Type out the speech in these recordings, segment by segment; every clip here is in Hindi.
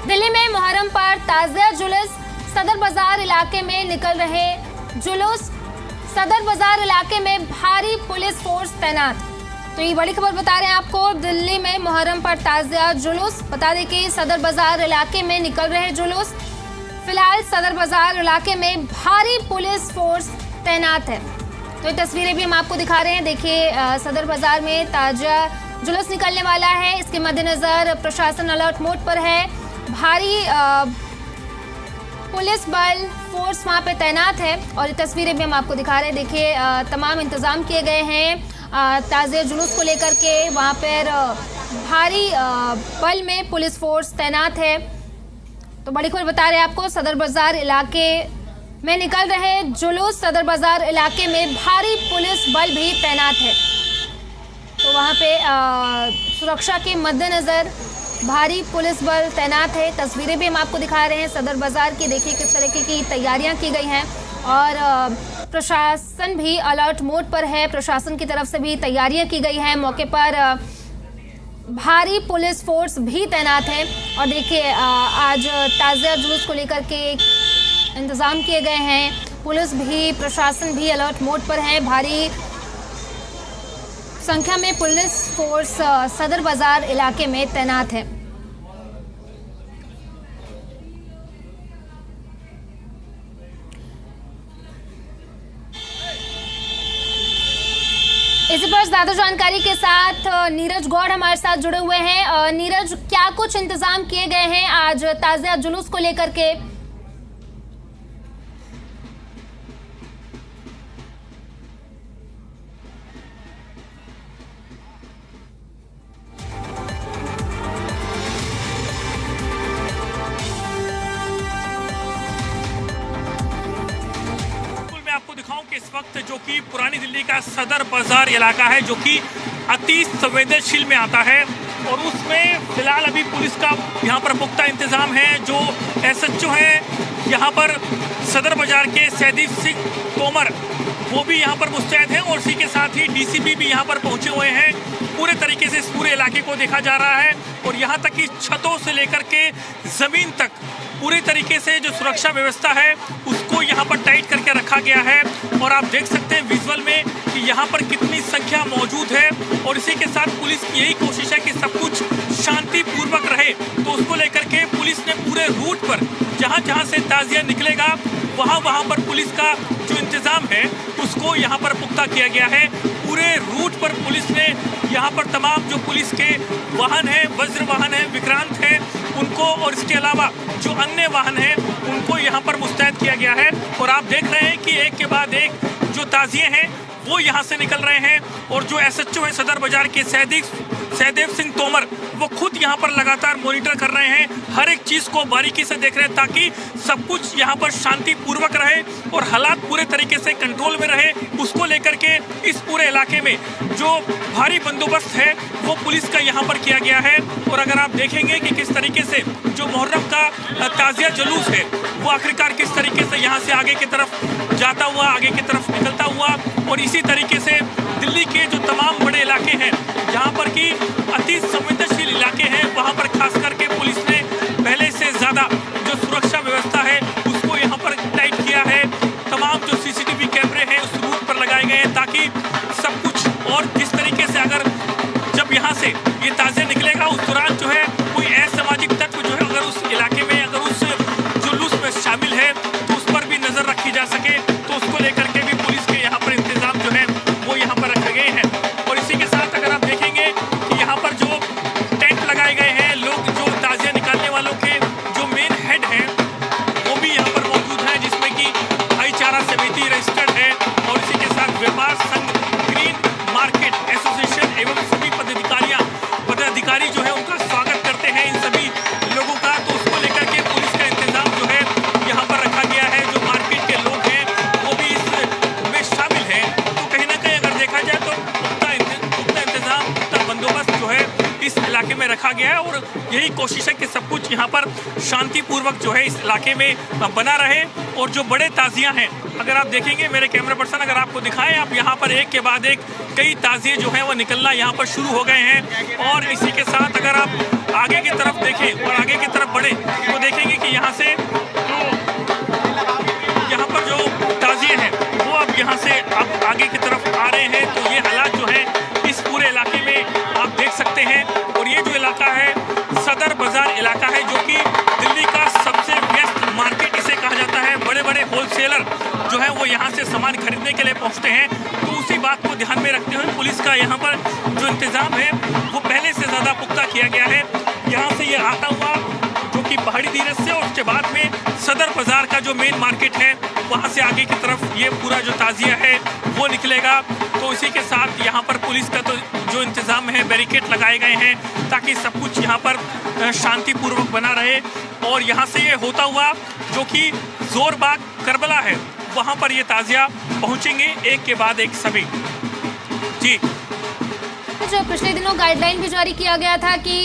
दिल्ली में मुहर्रम पर ताज़िया जुलूस, सदर बाजार इलाके में निकल रहे जुलूस, सदर बाजार इलाके में भारी पुलिस फोर्स तैनात। तो ये बड़ी खबर बता रहे हैं आपको, दिल्ली में मुहर्रम पर ताज़िया जुलूस। बता दें कि सदर बाजार इलाके में निकल रहे जुलूस, फिलहाल सदर बाजार इलाके में भारी पुलिस फोर्स तैनात है। तो ये तस्वीरें भी हम आपको दिखा रहे हैं। देखिए, सदर बाजार में ताज़िया जुलूस निकलने वाला है, इसके मद्देनजर प्रशासन अलर्ट मोड पर है। भारी पुलिस बल फोर्स वहां पे तैनात है और ये तस्वीरें भी हम आपको दिखा रहे हैं। देखिए, तमाम इंतजाम किए गए हैं ताज़िया जुलूस को लेकर के। वहां पर भारी बल में पुलिस फोर्स तैनात है। तो बड़ी खबर बता रहे हैं आपको, सदर बाजार इलाके में निकल रहे जुलूस, सदर बाजार इलाके में भारी पुलिस बल भी तैनात है। तो वहां पे सुरक्षा के मद्देनजर भारी पुलिस बल तैनात है। तस्वीरें भी हम आपको दिखा रहे हैं सदर बाजार की। देखिए किस तरीके की तैयारियां की गई हैं और प्रशासन भी अलर्ट मोड पर है। प्रशासन की तरफ से भी तैयारियां की गई हैं। मौके पर भारी पुलिस फोर्स भी तैनात है। और देखिए, आज ताज़िया जुलूस को लेकर के इंतजाम किए गए हैं। पुलिस भी, प्रशासन भी अलर्ट मोड पर है। भारी संख्या में पुलिस फोर्स सदर बाजार इलाके में तैनात है। इसी पर ज्यादा जानकारी के साथ नीरज गौड़ हमारे साथ जुड़े हुए हैं। नीरज, क्या कुछ इंतजाम किए गए हैं आज ताज़िया जुलूस को लेकर के? आपको दिखाऊं कि इस वक्त जो कि पुरानी दिल्ली का सदर बाजार इलाका है, जो कि अति संवेदनशील में आता है और उसमें फिलहाल अभी पुलिस का यहाँ पर पुख्ता इंतजाम है। जो एसएचओ हैं यहाँ पर सदर बाजार के सहदीप सिंह तोमर, वो भी यहाँ पर मुस्तैद हैं और इसी के साथ ही डीसीपी भी यहाँ पर पहुँचे हुए हैं। पूरे तरीके से इस पूरे इलाके को देखा जा रहा है और यहाँ तक कि छतों से लेकर के ज़मीन तक पूरी तरीके से जो सुरक्षा व्यवस्था है उसको यहाँ पर टाइट करके रखा गया है। और आप देख सकते हैं विजुअल में कि यहाँ पर कितनी संख्या मौजूद है और इसी के साथ पुलिस की यही कोशिश है कि सब कुछ शांतिपूर्वक रहे। तो उसको लेकर के पुलिस ने पूरे रूट पर जहाँ जहाँ से ताज़िया निकलेगा वहाँ पर पुलिस का जो इंतज़ाम है उसको यहाँ पर पुख्ता किया गया है। पूरे रूट पर पुलिस ने यहाँ पर तमाम जो पुलिस के वाहन हैं, वज्र वाहन हैं, विक्रांत हैं, उनको और इसके अलावा जो अन्य वाहन हैं उनको यहाँ पर मुस्तैद किया गया है। और आप देख रहे हैं कि एक के बाद एक जो ताज़िए हैं वो यहाँ से निकल रहे हैं और जो एसएचओ है सदर बाजार के सहदेव सिंह तोमर, वो खुद यहाँ पर लगातार मॉनिटर कर रहे हैं, हर एक चीज़ को बारीकी से देख रहे हैं ताकि सब कुछ यहाँ पर शांतिपूर्वक रहे और हालात पूरे तरीके से कंट्रोल में रहे। उसको लेकर के इस पूरे इलाके में जो भारी बंदोबस्त है वो पुलिस का यहाँ पर किया गया है। और अगर आप देखेंगे कि किस तरीके से जो मुहर्रम का ताज़िया जुलूस है वो आखिरकार किस तरीके से यहाँ से आगे की तरफ जाता हुआ, आगे की तरफ निकलता हुआ, और इसी तरीके से दिल्ली के जो तमाम बड़े इलाके हैं जहाँ पर कि अति संवेदनशील इलाके हैं वहाँ पर खास करके पुलिस ने पहले से ज़्यादा जो सुरक्षा व्यवस्था है उसको यहाँ पर टाइट किया है। तमाम जो सीसीटीवी कैमरे हैं उस रूट पर लगाए गए हैं ताकि सब कुछ, और जिस तरीके से अगर जब यहाँ से ये ताज़िया निकलेगा उस दौरान जो है कोई असामाजिक तत्व जो है अगर उस इलाके में, अगर उस जुलूस में शामिल है तो उस पर भी नज़र रखी जा सके। तो उसको लेकर के भी पुलिस के यहाँ पर इंतजाम जो है वो यहाँ पर रखे गए हैं। और इसी के साथ अगर आप देखेंगे कि यहाँ पर जो टेंट लगाए गए हैं, लोग जो ताज़िया निकालने वालों के जो मेन हेड हैं वो भी यहाँ पर मौजूद हैं, जिसमें कि भाईचारा समिति रजिस्टर्ड है और इसी के साथ व्यापार संघ, ग्रीन मार्केट एसोसिएशन एवं सभी पदाधिकारी जो है उनका स्वागत करते हैं इन सभी लोगों का। तो उसको लेकर के पुलिस का इंतजाम जो है यहाँ पर रखा गया है। जो मार्केट के लोग हैं वो भी इसमें शामिल हैं। तो कहीं ना कहीं अगर देखा जाए तो पुख्ता इंतजाम, पुख्ता बंदोबस्त जो है इस इलाके में रखा गया है और यही कोशिश है कि सब कुछ यहाँ पर शांतिपूर्वक जो है इस इलाके में बना रहे। और जो बड़े ताज़िया हैं, अगर आप देखेंगे मेरे कैमरा पर्सन अगर आपको दिखाएं, आप यहाँ पर एक के बाद एक कई ताज़िए जो हैं वो निकलना यहाँ पर शुरू हो गए हैं। और इसी के साथ अगर आप आगे की तरफ देखें और आगे की तरफ बढ़े पहुंचते हैं। तो उसी बात को ध्यान में रखते हुए पुलिस का यहाँ पर जो इंतजाम है वो पहले से ज़्यादा पुख्ता किया गया है। यहाँ से ये आता हुआ जो कि पहाड़ी धीरज से, और उसके बाद में सदर बाजार का जो मेन मार्केट है वहाँ से आगे की तरफ ये पूरा जो ताजिया है वो निकलेगा। तो इसी के साथ यहाँ पर पुलिस का तो जो इंतजाम है, बैरिकेड लगाए गए हैं ताकि सब कुछ यहाँ पर शांतिपूर्वक बना रहे। और यहाँ से ये होता हुआ जो कि जोरबाग करबला है वहाँ पर ये ताजिया पहुँचेंगे एक के बाद एक सभी। जी, जो पिछले दिनों गाइडलाइन भी जारी किया गया था कि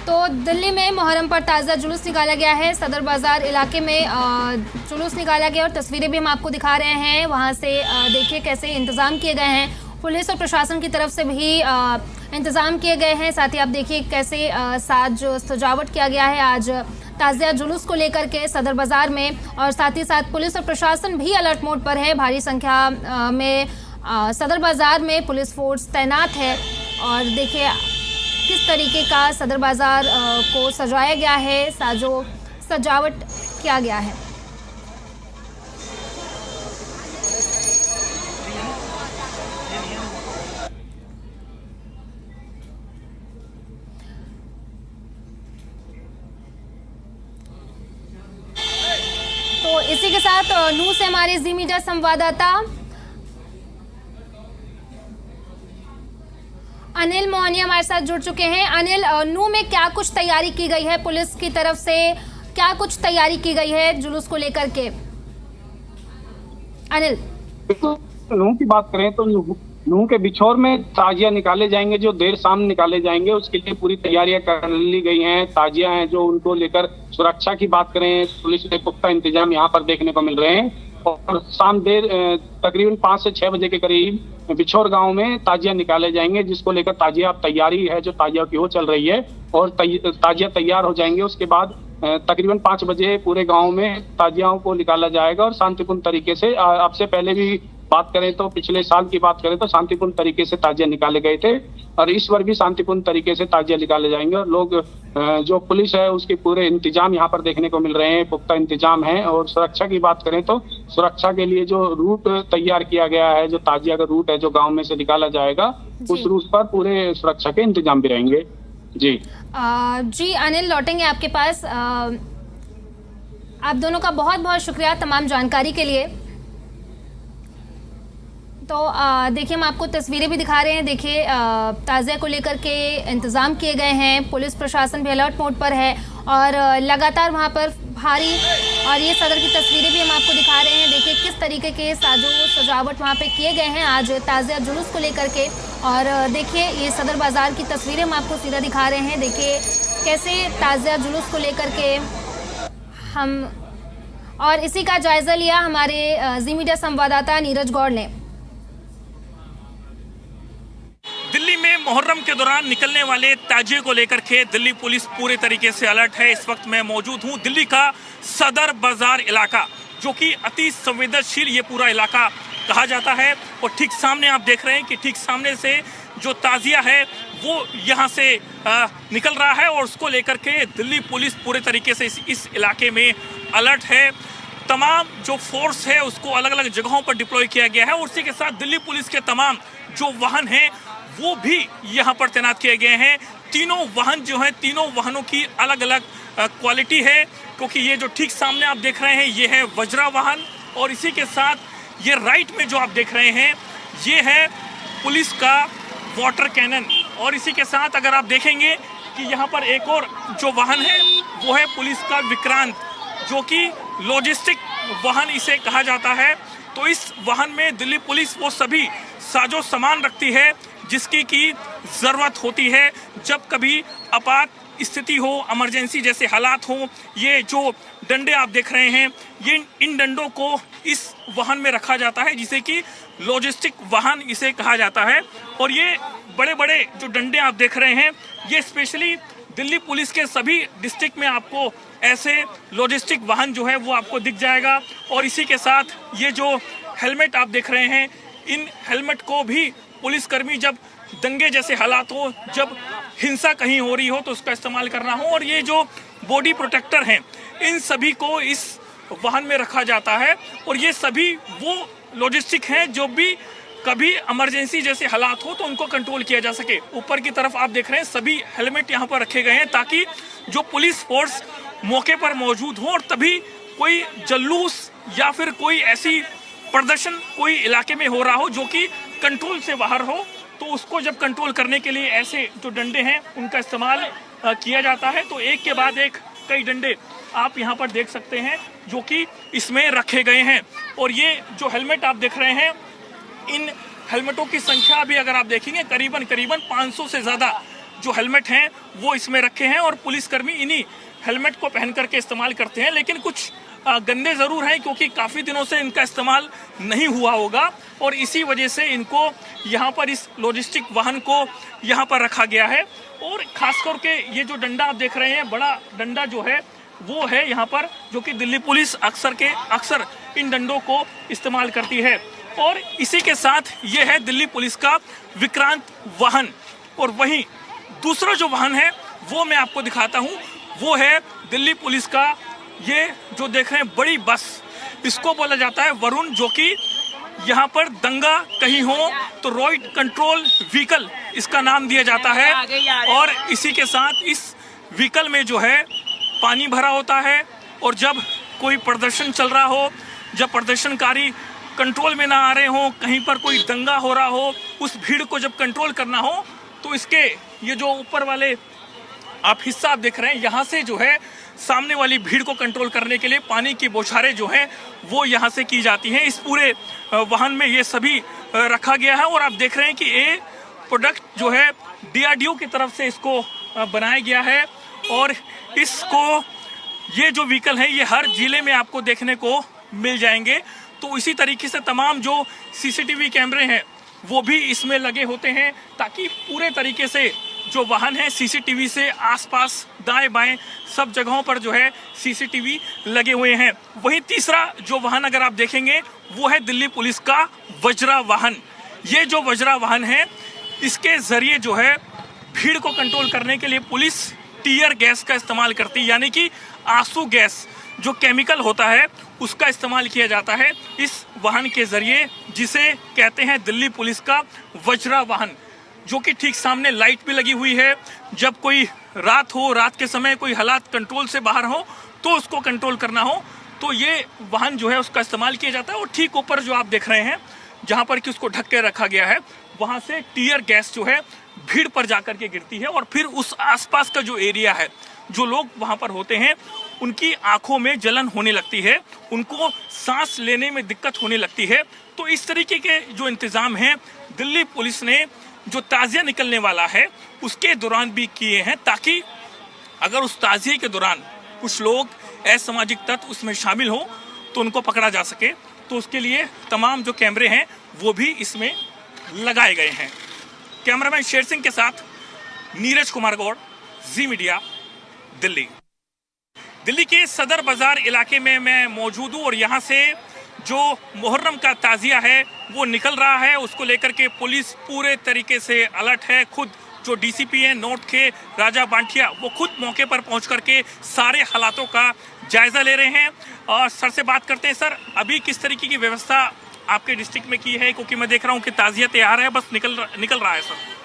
तो दिल्ली में मुहर्रम पर ताज़ा जुलूस निकाला गया है। सदर बाजार इलाके में जुलूस निकाला गया और तस्वीरें भी हम आपको दिखा रहे हैं। वहां से देखिए कैसे इंतज़ाम किए गए हैं। पुलिस और प्रशासन की तरफ से भी इंतज़ाम किए गए हैं। साथ ही आप देखिए कैसे साज सजावट किया गया है आज ताज़िया जुलूस को लेकर के सदर बाजार में। और साथ ही साथ पुलिस और प्रशासन भी अलर्ट मोड पर है। भारी संख्या में सदर बाजार में पुलिस फोर्स तैनात है। और देखिए किस तरीके का सदर बाजार को सजाया गया है, साजो सजावट किया गया है। तो इसी के साथ नू से हमारे जी मीडिया संवाददाता अनिल मोहनिया हमारे साथ जुड़ चुके हैं। अनिल, नू में क्या कुछ तैयारी की गई है, पुलिस की तरफ से क्या कुछ तैयारी की गई है जुलूस को लेकर के? अनिल, नू की बात करें तो नू के बिछोर में ताजिया निकाले जाएंगे, जो देर शाम निकाले जाएंगे। उसके लिए पूरी तैयारियां कर ली गई हैं। ताजिया हैं जो उनको लेकर सुरक्षा की बात करें, पुलिस के पुख्ता इंतजाम यहाँ पर देखने को मिल रहे हैं। और शाम देर तकरीबन 5 से 6 बजे के करीब बिछोर गांव में ताजिया निकाले जाएंगे, जिसको लेकर ताजिया तैयारी है, जो ताजिया की वो चल रही है। और ताजिया तैयार हो जाएंगे। उसके बाद तकरीबन 5 बजे पूरे गांव में ताजियाओं को निकाला जाएगा और शांतिपूर्ण तरीके से, आपसे पहले भी बात करें तो पिछले साल की बात करें तो शांतिपूर्ण तरीके से ताजिया निकाले गए थे और इस बार भी शांतिपूर्ण तरीके से ताजिया निकाले जाएंगे। और लोग जो पुलिस है उसके पूरे इंतजाम यहाँ पर देखने को मिल रहे हैं, पुख्ता इंतजाम है। और सुरक्षा की बात करें तो सुरक्षा के लिए जो रूट तैयार किया गया है, जो ताजिया का रूट है जो गाँव में से निकाला जाएगा, उस रूट पर पूरे सुरक्षा के इंतजाम भी रहेंगे। जी जी अनिल, लौटेंगे आपके पास। आप दोनों का बहुत बहुत शुक्रिया तमाम जानकारी के लिए। तो देखिए हम आपको तस्वीरें भी दिखा रहे हैं। देखिए ताज़िया को लेकर के इंतज़ाम किए गए हैं। पुलिस प्रशासन भी अलर्ट मोड पर है और लगातार वहां पर भारी, और ये सदर की तस्वीरें भी हम आपको दिखा रहे हैं। देखिए किस तरीके के साजो सजावट वहां पे किए गए हैं आज ताज़िया जुलूस को लेकर के। और देखिए ये सदर बाज़ार की तस्वीरें हम आपको सीधा दिखा रहे हैं। देखिए कैसे ताज़िया जुलूस को लेकर के हम, और इसी का जायज़ा लिया हमारे जी मीडिया संवाददाता नीरज गौड़ ने। दिल्ली में मुहर्रम के दौरान निकलने वाले ताजिए को लेकर के दिल्ली पुलिस पूरे तरीके से अलर्ट है। इस वक्त मैं मौजूद हूं दिल्ली का सदर बाजार इलाका, जो कि अति संवेदनशील ये पूरा इलाका कहा जाता है। और ठीक सामने आप देख रहे हैं कि ठीक सामने से जो ताजिया है वो यहाँ से निकल रहा है और उसको लेकर के दिल्ली पुलिस पूरे तरीके से इस इलाके में अलर्ट है। तमाम जो फोर्स है उसको अलग अलग जगहों पर डिप्लॉय किया गया है और उसी के साथ दिल्ली पुलिस के तमाम जो वाहन हैं वो भी यहाँ पर तैनात किए गए हैं। तीनों वाहन जो हैं, तीनों वाहनों की अलग अलग क्वालिटी है, क्योंकि ये जो ठीक सामने आप देख रहे हैं ये है वज्रा वाहन और इसी के साथ ये राइट में जो आप देख रहे हैं ये है पुलिस का वाटर कैनन। और इसी के साथ अगर आप देखेंगे कि यहाँ पर एक और जो वाहन है वो है पुलिस का विक्रांत, जो कि लॉजिस्टिक वाहन इसे कहा जाता है। तो इस वाहन में दिल्ली पुलिस वो सभी साजो सामान रखती है जिसकी की ज़रूरत होती है जब कभी आपात स्थिति हो, इमरजेंसी जैसे हालात हो। ये जो डंडे आप देख रहे हैं ये इन डंडों को इस वाहन में रखा जाता है जिसे कि लॉजिस्टिक वाहन इसे कहा जाता है। और ये बड़े बड़े जो डंडे आप देख रहे हैं ये स्पेशली दिल्ली पुलिस के सभी डिस्ट्रिक्ट में आपको ऐसे लॉजिस्टिक वाहन जो है वो आपको दिख जाएगा। और इसी के साथ ये जो हेलमेट आप देख रहे हैं इन हेलमेट को भी पुलिसकर्मी जब दंगे जैसे हालात हो, जब हिंसा कहीं हो रही हो तो उसका इस्तेमाल करना हो। और ये जो बॉडी प्रोटेक्टर हैं इन सभी को इस वाहन में रखा जाता है। और ये सभी वो लॉजिस्टिक हैं जो भी कभी इमरजेंसी जैसे हालात हो तो उनको कंट्रोल किया जा सके। ऊपर की तरफ आप देख रहे हैं सभी हेलमेट यहाँ पर रखे गए हैं ताकि जो पुलिस फोर्स मौके पर मौजूद हो और तभी कोई जुलूस या फिर कोई ऐसी प्रदर्शन कोई इलाके में हो रहा हो जो कि कंट्रोल से बाहर हो, तो उसको जब कंट्रोल करने के लिए ऐसे जो डंडे हैं उनका इस्तेमाल किया जाता है। तो एक के बाद एक कई डंडे आप यहाँ पर देख सकते हैं जो कि इसमें रखे गए हैं। और ये जो हेलमेट आप देख रहे हैं, इन हेलमेटों की संख्या भी अगर आप देखेंगे करीबन 500 से ज़्यादा जो हेलमेट हैं वो इसमें रखे हैं और पुलिसकर्मी इन्हीं हेलमेट को पहन करके इस्तेमाल करते हैं। लेकिन कुछ गंदे ज़रूर हैं क्योंकि काफ़ी दिनों से इनका इस्तेमाल नहीं हुआ होगा और इसी वजह से इनको यहाँ पर इस लॉजिस्टिक वाहन को यहाँ पर रखा गया है। और ख़ास करके ये जो डंडा आप देख रहे हैं, बड़ा डंडा जो है वो है यहाँ पर, जो कि दिल्ली पुलिस अक्सर इन डंडों को इस्तेमाल करती है। और इसी के साथ ये है दिल्ली पुलिस का विक्रांत वाहन। और वहीं दूसरा जो वाहन है वो मैं आपको दिखाता हूँ, वो है दिल्ली पुलिस का ये जो देख रहे हैं बड़ी बस, इसको बोला जाता है वरुण, जो कि यहाँ पर दंगा कहीं हो तो रॉइड कंट्रोल व्हीकल इसका नाम दिया जाता है। और इसी के साथ इस व्हीकल में जो है पानी भरा होता है और जब कोई प्रदर्शन चल रहा हो, जब प्रदर्शनकारी कंट्रोल में ना आ रहे हो, कहीं पर कोई दंगा हो रहा हो, उस भीड़ को जब कंट्रोल करना हो तो इसके ये जो ऊपर वाले आप हिस्सा आप देख रहे हैं, यहाँ से जो है सामने वाली भीड़ को कंट्रोल करने के लिए पानी की बौछारें जो हैं वो यहाँ से की जाती हैं। इस पूरे वाहन में ये सभी रखा गया है। और आप देख रहे हैं कि ये प्रोडक्ट जो है DRDO की तरफ से इसको बनाया गया है और इसको ये जो व्हीकल है ये हर जिले में आपको देखने को मिल जाएंगे। तो इसी तरीके से तमाम जो CCTV कैमरे हैं वो भी इसमें लगे होते हैं ताकि पूरे तरीके से जो वाहन है CCTV से आसपास दाएं बाएं सब जगहों पर जो है CCTV लगे हुए हैं। वहीं तीसरा जो वाहन अगर आप देखेंगे वो है दिल्ली पुलिस का वज्रा वाहन। ये जो वज्रा वाहन है इसके जरिए जो है भीड़ को कंट्रोल करने के लिए पुलिस टीयर गैस का इस्तेमाल करती है, यानी कि आंसू गैस जो केमिकल होता है उसका इस्तेमाल किया जाता है इस वाहन के जरिए, जिसे कहते हैं दिल्ली पुलिस का वज्रा वाहन, जो कि ठीक सामने लाइट भी लगी हुई है। जब कोई रात हो, रात के समय कोई हालात कंट्रोल से बाहर हो तो उसको कंट्रोल करना हो तो ये वाहन जो है उसका इस्तेमाल किया जाता है। और ठीक ऊपर जो आप देख रहे हैं जहाँ पर कि उसको ढक के रखा गया है, वहाँ से टीयर गैस जो है भीड़ पर जाकर के गिरती है और फिर उस आसपास का जो एरिया है, जो लोग वहाँ पर होते हैं उनकी आंखों में जलन होने लगती है, उनको सांस लेने में दिक्कत होने लगती है। तो इस तरीके के जो इंतज़ाम हैं दिल्ली पुलिस ने जो ताज़िया निकलने वाला है उसके दौरान भी किए हैं, ताकि अगर उस ताज़िए के दौरान कुछ लोग असामाजिक तत्व उसमें शामिल हो तो उनको पकड़ा जा सके। तो उसके लिए तमाम जो कैमरे हैं वो भी इसमें लगाए गए हैं। कैमरामैन शेर सिंह के साथ नीरज कुमार गौड़, जी मीडिया, दिल्ली। दिल्ली के सदर बाजार इलाके में मैं मौजूद हूँ और यहाँ से जो मुहर्रम का ताज़िया है वो निकल रहा है, उसको लेकर के पुलिस पूरे तरीके से अलर्ट है। खुद जो DCP हैं नॉर्थ के राजा बांटिया, वो खुद मौके पर पहुंच करके सारे हालातों का जायजा ले रहे हैं। और सर से बात करते हैं। सर, अभी किस तरीके की व्यवस्था आपके डिस्ट्रिक्ट में की है, क्योंकि मैं देख रहा हूँ कि ताज़िया तैयार है, बस निकल रहा है। सर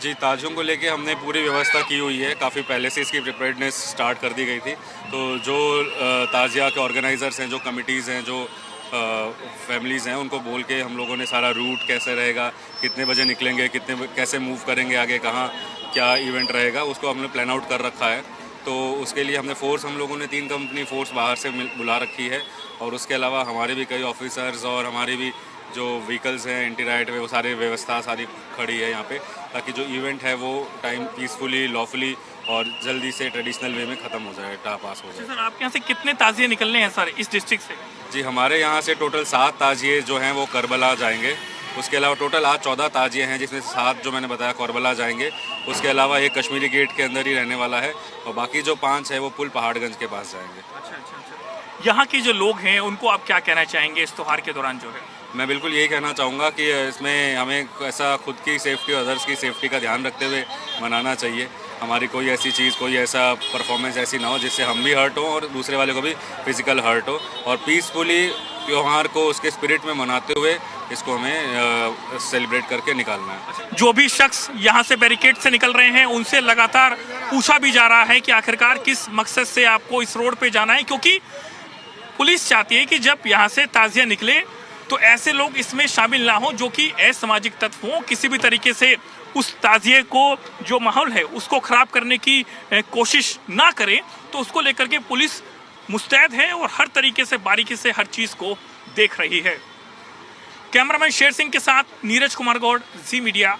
जी, ताजियों को लेके हमने पूरी व्यवस्था की हुई है, काफ़ी पहले से इसकी प्रिपेयर्डनेस स्टार्ट कर दी गई थी। तो जो ताजिया के ऑर्गेनाइजर्स हैं, जो कमिटीज़ हैं, जो फैमिलीज़ हैं, उनको बोल के हम लोगों ने सारा रूट कैसे रहेगा, कितने बजे निकलेंगे, कैसे मूव करेंगे आगे, कहाँ क्या इवेंट रहेगा, उसको हमने प्लान आउट कर रखा है। तो उसके लिए हमने फोर्स, हम लोगों ने 3 कंपनी फोर्स बाहर से बुला रखी है और उसके अलावा हमारे भी कई ऑफिसर्स और हमारी भी जो व्हीकल्स हैं एंटी राइट वे, वो सारी व्यवस्था सारी खड़ी है यहाँ पे, ताकि जो इवेंट है वो टाइम पीसफुली, लॉफुली और जल्दी से ट्रेडिशनल वे में ख़त्म हो जाए, पास हो जाए। सर, आपके यहाँ से कितने ताज़िए निकलने हैं सर इस डिस्ट्रिक्ट से? जी, हमारे यहाँ से टोटल 7 ताजिए जो हैं वो करबला जाएंगे। उसके अलावा टोटल आज 14 ताजिए हैं, जिसमें 7 जो मैंने बताया करबला जाएंगे। उसके अलावा एक कश्मीरी गेट के अंदर ही रहने वाला है और बाकी जो 5 है वो पुल पहाड़गंज के पास जाएंगे। अच्छा। यहाँ के जो लोग हैं उनको आप क्या कहना चाहेंगे इस त्योहार के दौरान? जो है मैं बिल्कुल यही कहना चाहूँगा कि इसमें हमें ऐसा खुद की सेफ्टी और अदर्स की सेफ्टी का ध्यान रखते हुए मनाना चाहिए। हमारी कोई ऐसी चीज़, कोई ऐसा परफॉर्मेंस ऐसी ना हो जिससे हम भी हर्ट हो और दूसरे वाले को भी फिजिकल हर्ट हो, और पीसफुली त्योहार को उसके स्पिरिट में मनाते हुए इसको हमें सेलिब्रेट करके निकालना है। जो भी शख्स यहाँ से बैरिकेड से निकल रहे हैं उनसे लगातार पूछा भी जा रहा है कि आखिरकार किस मकसद से आपको इस रोड पे जाना है, क्योंकि पुलिस चाहती है कि जब यहाँ से ताजिया निकले तो ऐसे लोग इसमें शामिल ना हो जो कि असामाजिक तत्व हों, किसी भी तरीके से उस ताजिए को जो माहौल है उसको खराब करने की कोशिश ना करें। तो उसको लेकर के पुलिस मुस्तैद है और हर तरीके से बारीकी से हर चीज को देख रही है। कैमरामैन शेर सिंह के साथ नीरज कुमार गौड़, जी मीडिया।